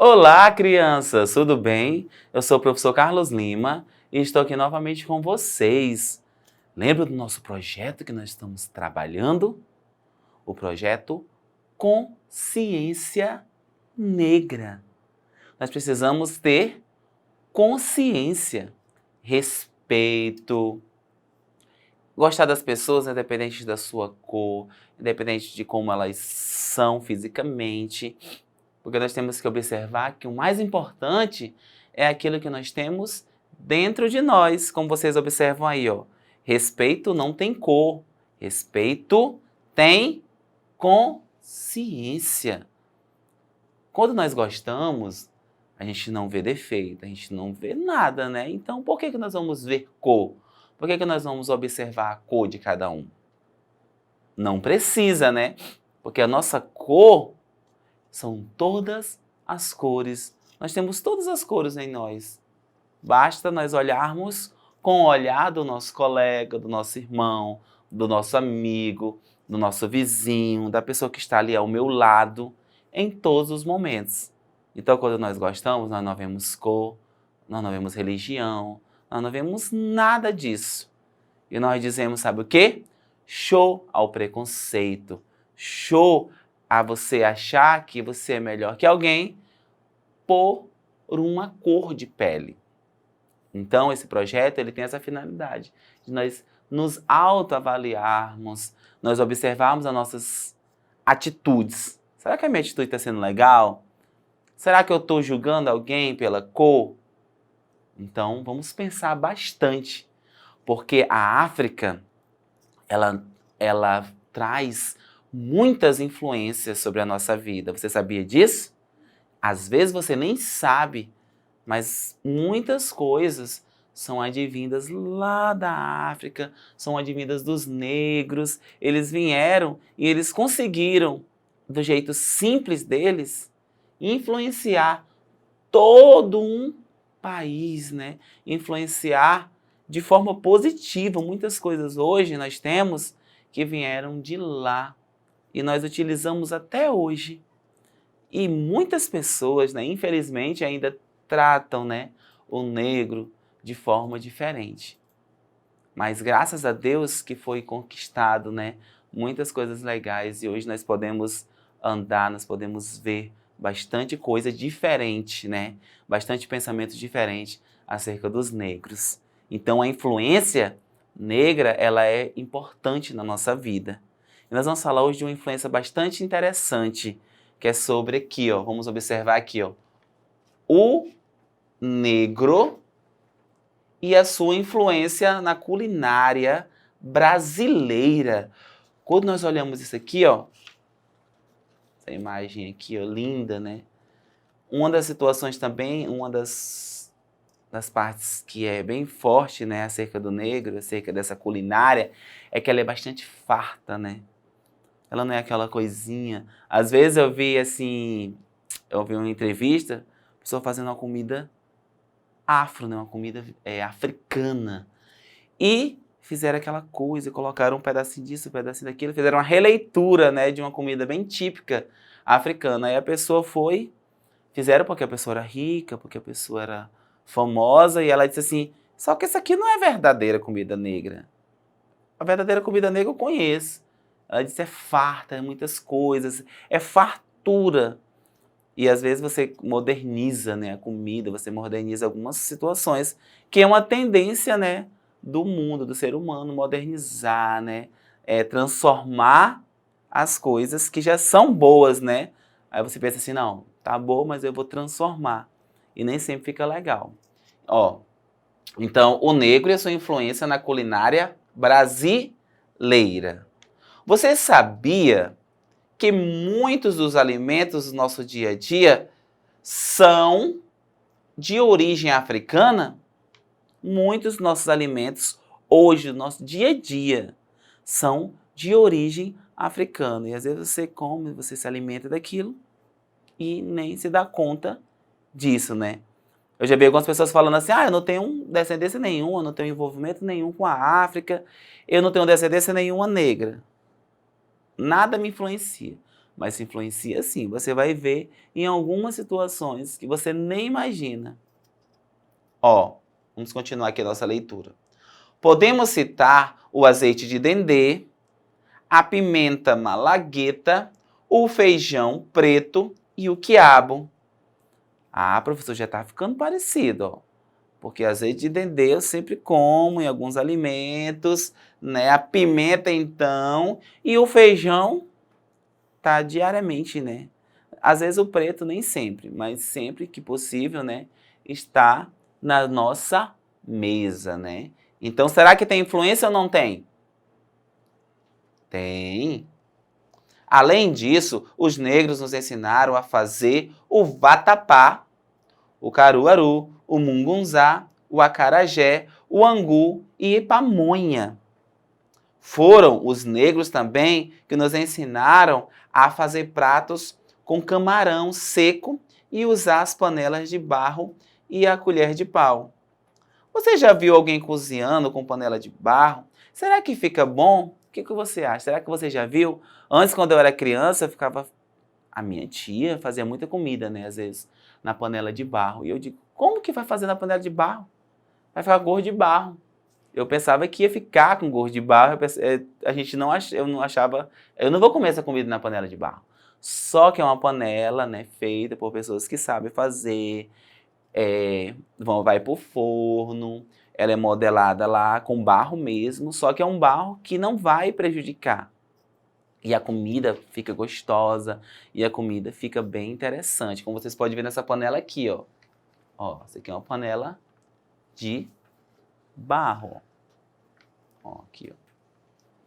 Olá, crianças, tudo bem? Eu sou o professor Carlos Lima e estou aqui novamente com vocês. Lembra do nosso projeto que nós estamos trabalhando? O projeto Consciência Negra. Nós precisamos ter consciência, respeito, gostar das pessoas independente da sua cor, independente de como elas são fisicamente. Porque nós temos que observar que o mais importante é aquilo que nós temos dentro de nós, como vocês observam aí, ó. Respeito não tem cor, respeito tem consciência. Quando nós gostamos, a gente não vê defeito, a gente não vê nada, né? Então, por que nós vamos ver cor? Por que nós vamos observar a cor de cada um? Não precisa, né? Porque a nossa cor são todas as cores. Nós temos todas as cores em nós. Basta nós olharmos com o olhar do nosso colega, do nosso irmão, do nosso amigo, do nosso vizinho, da pessoa que está ali ao meu lado, em todos os momentos. Então, quando nós gostamos, nós não vemos cor, nós não vemos religião, nós não vemos nada disso. E nós dizemos, sabe o quê? Show ao preconceito, show a você achar que você é melhor que alguém por uma cor de pele. Então, esse projeto ele tem essa finalidade de nós nos autoavaliarmos, nós observarmos as nossas atitudes. Será que a minha atitude está sendo legal? Será que eu estou julgando alguém pela cor? Então, vamos pensar bastante, porque a África, ela traz muitas influências sobre a nossa vida. Você sabia disso? Às vezes você nem sabe, mas muitas coisas são advindas lá da África, são advindas dos negros. Eles vieram e eles conseguiram, do jeito simples deles, influenciar todo um país, né? Influenciar de forma positiva. Muitas coisas hoje nós temos que vieram de lá. E nós utilizamos até hoje. E muitas pessoas, né, infelizmente, ainda tratam, né, o negro de forma diferente. Mas graças a Deus que foi conquistado, né, muitas coisas legais. E hoje nós podemos andar, nós podemos ver bastante coisa diferente, né? Bastante pensamento diferente acerca dos negros. Então a influência negra, ela é importante na nossa vida. E nós vamos falar hoje de uma influência bastante interessante, que é sobre aqui, ó. Vamos observar aqui, ó. O negro e a sua influência na culinária brasileira. Quando nós olhamos isso aqui, ó, essa imagem aqui, ó, linda, né? Uma das situações também, uma das partes que é bem forte, né, acerca do negro, acerca dessa culinária, é que ela é bastante farta, né? Ela não é aquela coisinha. Às vezes eu vi assim, eu vi uma entrevista, a pessoa fazendo uma comida afro, né? Uma comida africana. E fizeram aquela coisa, colocaram um pedacinho disso, um pedacinho daquilo, fizeram uma releitura, né, de uma comida bem típica africana. Aí a pessoa foi, fizeram porque a pessoa era rica, porque a pessoa era famosa, e ela disse assim, só que isso aqui não é verdadeira comida negra. A verdadeira comida negra eu conheço. Ela disse, é farta, é muitas coisas, é fartura. E às vezes você moderniza, né, a comida, você moderniza algumas situações, que é uma tendência, né, do mundo, do ser humano, modernizar, né, transformar as coisas que já são boas, né. Aí você pensa assim, não, tá bom, mas eu vou transformar. E nem sempre fica legal. Ó, então, o negro e a sua influência na culinária brasileira. Você sabia que muitos dos alimentos do nosso dia a dia são de origem africana? Muitos dos nossos alimentos hoje, no nosso dia a dia, são de origem africana. E às vezes você come, você se alimenta daquilo e nem se dá conta disso, né? Eu já vi algumas pessoas falando assim, eu não tenho descendência nenhuma, eu não tenho envolvimento nenhum com a África, eu não tenho descendência nenhuma negra. Nada me influencia. mas influencia sim. Você vai ver em algumas situações que você nem imagina. Ó, vamos continuar aqui a nossa leitura. Podemos citar o azeite de dendê, a pimenta malagueta, o feijão preto e o quiabo. Ah, professor, já está ficando parecido, ó. Porque azeite de dendê eu sempre como em alguns alimentos, né? A pimenta, então, e o feijão tá diariamente, né? Às vezes o preto nem sempre, mas sempre que possível, né? Está na nossa mesa, né? Então, será que tem influência ou não tem? Tem. Além disso, os negros nos ensinaram a fazer o vatapá, o caruaru, o mungunzá, o acarajé, o angu e pamonha. Foram os negros também que nos ensinaram a fazer pratos com camarão seco e usar as panelas de barro e a colher de pau. Você já viu alguém cozinhando com panela de barro? Será que fica bom? O que você acha? Será que você já viu? Antes, quando eu era criança, eu ficava... A minha tia fazia muita comida, né? Às vezes, na panela de barro. E eu digo, como que vai fazer na panela de barro? Vai ficar gosto de barro. Eu pensava que ia ficar com gosto de barro. A gente não eu não achava... Eu não vou comer essa comida na panela de barro. Só que é uma panela, né? Feita por pessoas que sabem fazer. Vai para o forno. Ela é modelada lá com barro mesmo. Só que é um barro que não vai prejudicar. E a comida fica gostosa, e a comida fica bem interessante. Como vocês podem ver nessa panela aqui, ó. Ó, essa aqui é uma panela de barro. Ó, aqui, ó.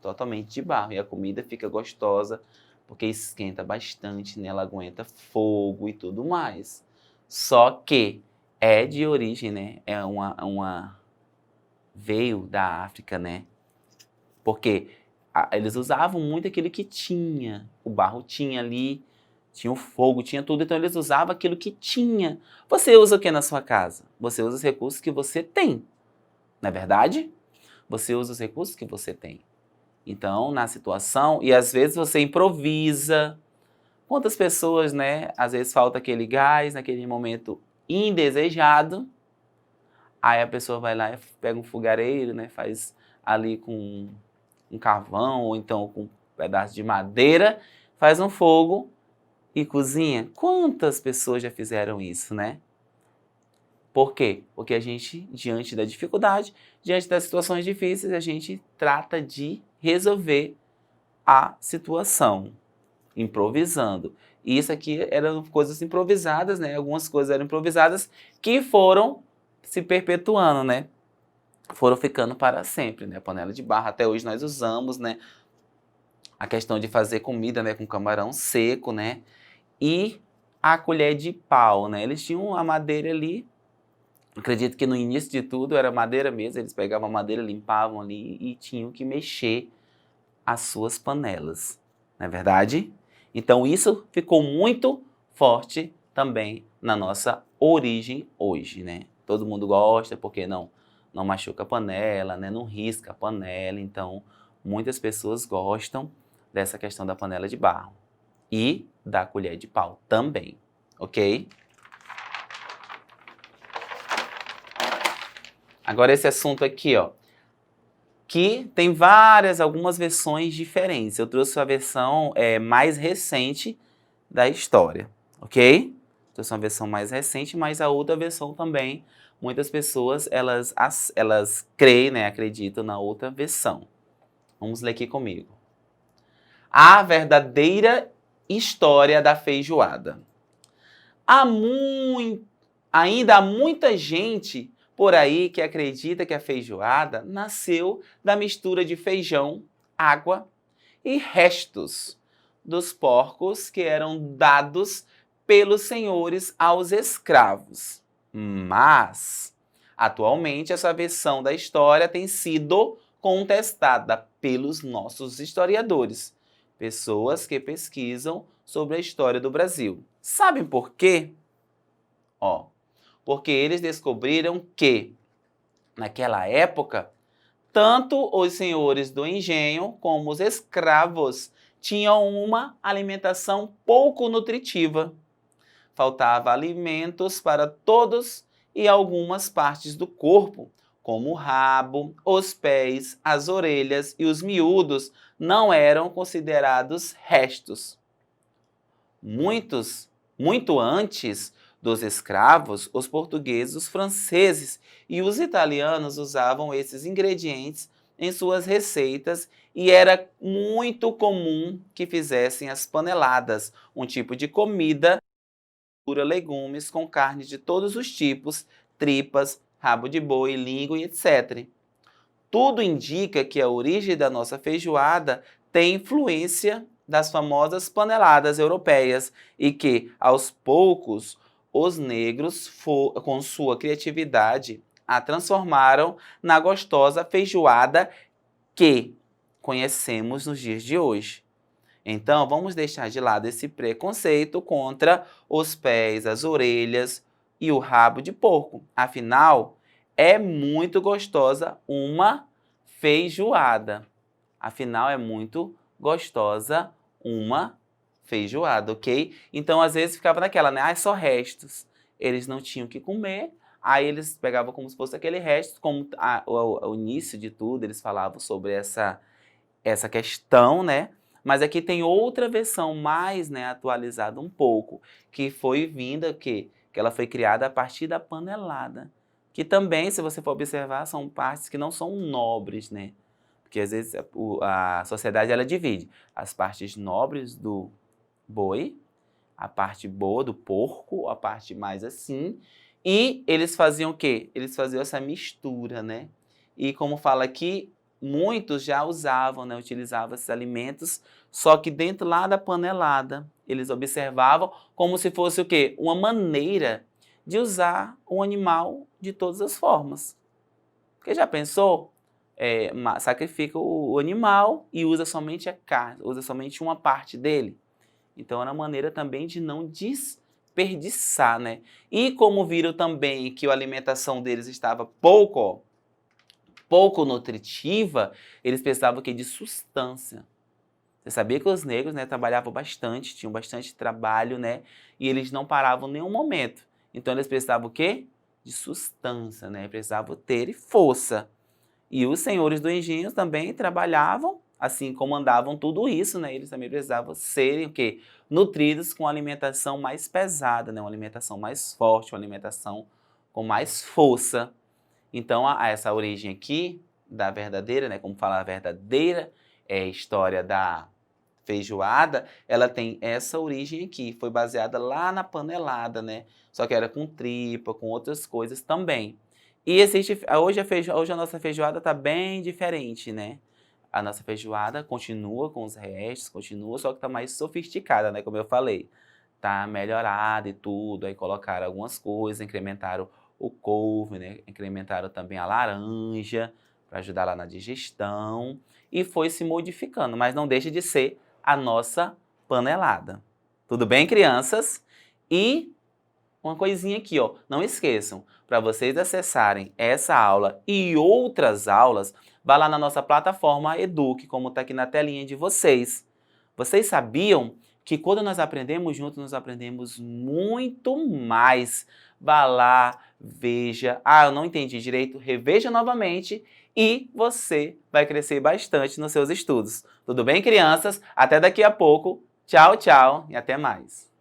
Totalmente de barro. E a comida fica gostosa, porque esquenta bastante, né? Ela aguenta fogo e tudo mais. Só que é de origem, né? Veio da África, né? Porque eles usavam muito aquilo que tinha. O barro tinha ali, tinha o fogo, tinha tudo, então eles usavam aquilo que tinha. Você usa o que na sua casa? Você usa os recursos que você tem, não é verdade? Você usa os recursos que você tem. Então, na situação, e às vezes você improvisa. Quantas pessoas, né? Às vezes falta aquele gás naquele momento indesejado. Aí a pessoa vai lá e pega um fogareiro, né? Faz ali com um carvão ou então com um pedaço de madeira, faz um fogo e cozinha. Quantas pessoas já fizeram isso, né? Por quê? Porque a gente, diante da dificuldade, diante das situações difíceis, a gente trata de resolver a situação, improvisando. E isso aqui eram coisas improvisadas, né? Algumas coisas eram improvisadas que foram se perpetuando, né? Foram ficando para sempre, né? A panela de barro, até hoje nós usamos, né? A questão de fazer comida, né? Com camarão seco, né? E a colher de pau, né? Eles tinham a madeira ali, acredito que no início de tudo era madeira mesmo, eles pegavam a madeira, limpavam ali e tinham que mexer as suas panelas, não é verdade? Então isso ficou muito forte também na nossa origem hoje, né? Todo mundo gosta porque não machuca a panela, né? Não risca a panela, então muitas pessoas gostam dessa questão da panela de barro e da colher de pau também, ok? Agora esse assunto aqui, ó, que tem algumas versões diferentes. Eu trouxe a versão mais recente da história, ok? Trouxe uma versão mais recente, mas a outra versão também, muitas pessoas, elas creem, né, acreditam na outra versão. Vamos ler aqui comigo. A verdadeira história da feijoada. Ainda há muita gente por aí que acredita que a feijoada nasceu da mistura de feijão, água e restos dos porcos que eram dados pelos senhores aos escravos. Mas, atualmente, essa versão da história tem sido contestada pelos nossos historiadores, pessoas que pesquisam sobre a história do Brasil. Sabem por quê? Ó, porque eles descobriram que, naquela época, tanto os senhores do engenho como os escravos tinham uma alimentação pouco nutritiva. Faltava alimentos para todos e algumas partes do corpo, como o rabo, os pés, as orelhas e os miúdos, não eram considerados restos. Muito antes dos escravos, os portugueses, os franceses e os italianos usavam esses ingredientes em suas receitas e era muito comum que fizessem as paneladas, um tipo de comida, legumes com carne de todos os tipos, tripas, rabo de boi, língua e etc. Tudo indica que a origem da nossa feijoada tem influência das famosas paneladas europeias e que, aos poucos, os negros, com sua criatividade, a transformaram na gostosa feijoada que conhecemos nos dias de hoje. Então, vamos deixar de lado esse preconceito contra os pés, as orelhas e o rabo de porco. Afinal, é muito gostosa uma feijoada. Afinal, é muito gostosa uma feijoada, ok? Então, às vezes, ficava naquela, né? Ah, só restos. Eles não tinham o que comer, aí eles pegavam como se fosse aquele resto, como o início de tudo, eles falavam sobre essa questão, né? Mas aqui tem outra versão mais, né, atualizada um pouco, que foi vinda, que ela foi criada a partir da panelada. Que também, se você for observar, são partes que não são nobres, né? Porque às vezes a sociedade ela divide as partes nobres do boi, a parte boa do porco, a parte mais assim, e eles faziam o quê? Eles faziam essa mistura, né? E como fala aqui, muitos já usavam, né, utilizavam esses alimentos, só que dentro lá da panelada, eles observavam como se fosse o quê? Uma maneira de usar o animal de todas as formas. Porque já pensou? Sacrifica o animal e usa somente a carne, usa somente uma parte dele. Então era uma maneira também de não desperdiçar, né? E como viram também que a alimentação deles estava pouco nutritiva, eles precisavam o quê? De substância. Você sabia que os negros, né, trabalhavam bastante, tinham bastante trabalho, né? E eles não paravam em nenhum momento. Então eles precisavam o quê? De substância, né? Precisavam ter força. E os senhores do engenho também trabalhavam, assim, comandavam tudo isso, né? Eles também precisavam serem o quê? Nutridos com alimentação mais pesada, né? Uma alimentação mais forte, uma alimentação com mais força. Então, essa origem aqui da verdadeira, né, como fala a verdadeira história da feijoada, ela tem essa origem aqui, foi baseada lá na panelada, né? Só que era com tripa, com outras coisas também. E existe, hoje a nossa feijoada está bem diferente, né? A nossa feijoada continua com os restos, continua, só que está mais sofisticada, né? Como eu falei, tá melhorada e tudo, aí colocaram algumas coisas, incrementaram o couve, né? Incrementaram também a laranja para ajudar lá na digestão e foi se modificando, mas não deixa de ser a nossa panelada. Tudo bem, crianças? E uma coisinha aqui, ó, não esqueçam, para vocês acessarem essa aula e outras aulas, vá lá na nossa plataforma Eduque, como está aqui na telinha de vocês. Vocês sabiam que quando nós aprendemos juntos, nós aprendemos muito mais. Vá lá, veja. Ah, eu não entendi direito, reveja novamente e você vai crescer bastante nos seus estudos. Tudo bem, crianças? Até daqui a pouco. Tchau, tchau e até mais.